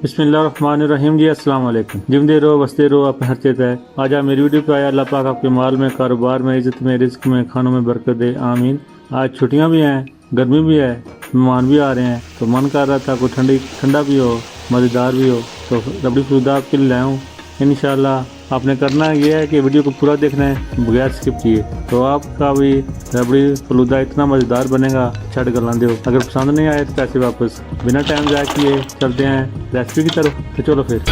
बिस्मिल्लाहिर्रहमानिर्रहीम जी, अस्सलाम वालेकुम। जिंदे रहो बसते रहो, अपने हर चीज़ है। आज आप मेरी वीडियो पे आया। अल्लाह पाक आपके माल में, कारोबार में, इज्जत में, रिस्क में, खानों में बरकत दे, आमीन। आज छुट्टियां भी हैं, गर्मी भी है, मेहमान भी आ रहे हैं, तो मन कर रहा था कोई ठंडा भी हो, मज़ेदार भी हो, तो रबड़ी फलूदा आपके लिए लाया हूँ। इंशाल्लाह आपने करना ये है कि वीडियो को पूरा देखना है बगैर स्किप किए, तो आपका भी रबड़ी फलूदा इतना मज़ेदार बनेगा छड़ गलां दो। अगर पसंद नहीं आए तो पैसे वापस। बिना टाइम ज़ाया किए चलते हैं रेसिपी की तरफ। तो चलो फिर।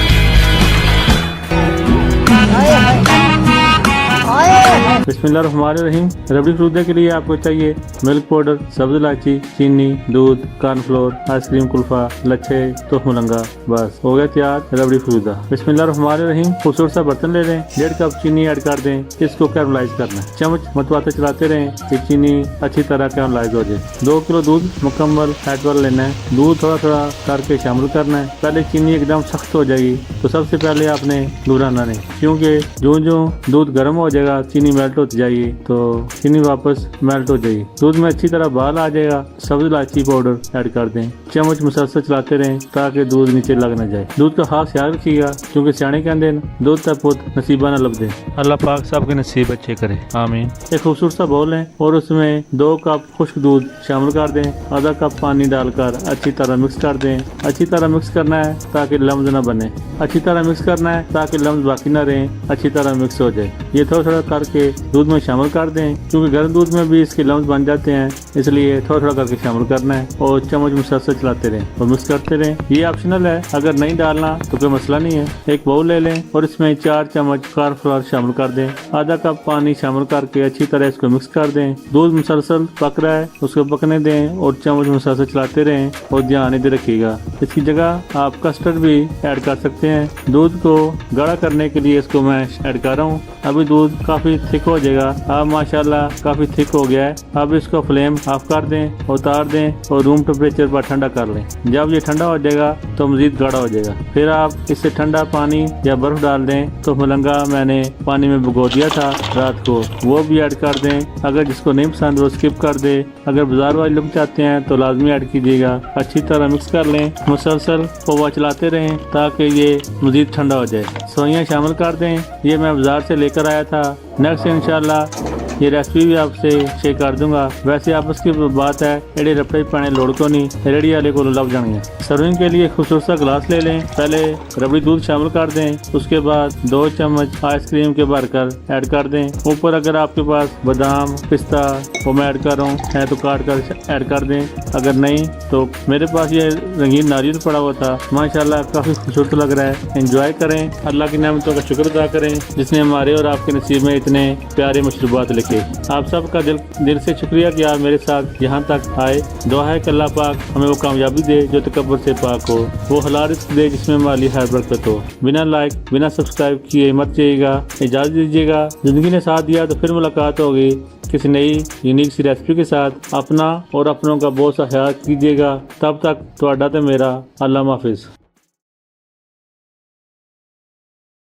बिस्मिल्लाहिर्रहमानिर्रहीम। रबड़ी फलूदे के लिए आपको चाहिए मिल्क पाउडर, सब्ज इलायची, चीनी, दूध, कॉर्नफ्लोर, आइसक्रीम कुल्फा, लच्छे, तोहमलंगा। बस हो गया तैयार रबड़ी फलूदा। बिस्मिल्लाहिर्रहमानिर्रहीम। खूबसूरत सा बर्तन ले लें, 1.5 कप चीनी ऐड कर दें। इसको कैरमलाइज करना है। चम्मच मतवाते चलाते रहें कि चीनी अच्छी तरह कैरमलाइज हो जाए। 2 किलो दूध मुकम्मल फैट वाला लेना है। दूध थोड़ा थोड़ा करके शामिल करना है। पहले चीनी एकदम सख्त हो जाएगी तो सबसे पहले आपने घबराना नहीं, क्योंकि जो जो दूध गर्म हो जाएगा चीनी मेल्ट होती जाएगी, तो चीनी वापस मेल्ट हो जाएगी। दूध में अच्छी तरह बाल आ जाएगा। सब्ज इलायची पाउडर ऐड कर दें। चम्मच मुसलसल चलाते रहें ताकि दूध नीचे लग न जाए। दूध का खास ख्याल रखिएगा, क्योंकि सियाने कहते हैं दूध तक पुत नसीबा न लब दे। अल्लाह पाक सबके नसीब अच्छे करे, आमीन। एक खूबसूरत सा बाउल है और उसमें 2 कप खुश्क दूध शामिल कर दें। आधा कप पानी डालकर अच्छी तरह मिक्स कर दें। अच्छी तरह मिक्स करना है ताकि लम्स न बने। अच्छी तरह मिक्स करना है ताकि लम्स बाकी न रहे, अच्छी तरह मिक्स हो जाए। ये थोड़ा थोड़ा करके दूध में शामिल कर दें, क्योंकि गर्म दूध में भी इसके लम्स बन जाते हैं, इसलिए थोड़ा थोड़ा करके शामिल करना है और चम्मच मुसलसल चलाते रहें और मिक्स करते रहें। ये ऑप्शनल है, अगर नहीं डालना तो कोई मसला नहीं है। एक बाउल ले लें और इसमें 4 चम्मच कॉर्नफ्लोर शामिल कर दें। आधा कप पानी शामिल करके अच्छी तरह इसको मिक्स कर दें। दूध मुसलसल पक रहा है, उसको पकने दें और चम्मच मुसलसल चलाते रहें और ध्यान इधर रखिएगा। इसकी जगह आप कस्टर्ड भी ऐड कर सकते हैं। दूध को गाढ़ा करने के लिए इसको मैं ऐड कर रहा हूँ। अभी दूध काफी थिक हो जाएगा। अब माशाल्लाह काफी थिक हो गया है। अब इसको फ्लेम ऑफ कर दें, उतार दें और रूम टेम्परेचर पर ठंडा कर लें। जब ये ठंडा हो जाएगा तो मजीद गाढ़ा हो जाएगा। फिर आप इससे ठंडा पानी या बर्फ डाल दें। तो मलंगा मैंने पानी में भिगो दिया था रात को, वो भी ऐड कर दें। अगर जिसको नहीं पसंद वो स्किप कर दे। अगर बाजार वाले लोग चाहते हैं तो लाजमी ऐड कीजिएगा। अच्छी तरह मिक्स कर लें। मुसलसल पोवा चलाते रहें ताकि ये मजीद ठंडा हो जाए। सोइयां शामिल कर दें। ये मैं बाजार से लेकर आया था। नेक्स्ट इंशाल्लाह ये रेसिपी भी आपसे शेयर कर दूंगा। वैसे आपस की बात है, एडे रपड़े पाने लोड़ को नहीं, रेडी वाले को लग जाएंगे। सर्विंग के लिए खूबसूरत सा गिलास ले लें। पहले रबड़ी दूध शामिल कर दें, उसके बाद 2 चम्मच आइसक्रीम के भरकर ऐड कर दें। ऊपर अगर आपके पास बादाम, पिस्ता वो मैं ऐड कर रहा हूँ है तो काट कर ऐड कर दें। अगर नहीं तो मेरे पास ये रंगीन नारियल पड़ा हुआ था, माशाल्लाह काफी खूबसूरत लग रहा है। एंजॉय करें, अल्लाह की नेमतों का शुक्र अदा करें जिसने हमारे और आपके नसीब में इतने प्यारे मशरूबात लिखे। आप सबका दिल से शुक्रिया कि आप मेरे साथ यहाँ तक आए। दुआ है कि अल्लाह पाक हमें वो कामयाबी दे जो तकब्बुर से पाक हो, वो हलाल रिज़्क दे जिसमें माली हर बरकत हो। बिना लाइक बिना सब्सक्राइब किए मत जाइएगा, इजाज़त दीजिएगा। जिंदगी ने साथ दिया तो फिर मुलाकात होगी किसी नई यूनिक सी रेसिपी के साथ। अपना और अपनों का बहुत सा ख्याल कीजिएगा। तब तक ਤੁਹਾਡਾ ਤੇ मेरा अल्लाह हाफिज।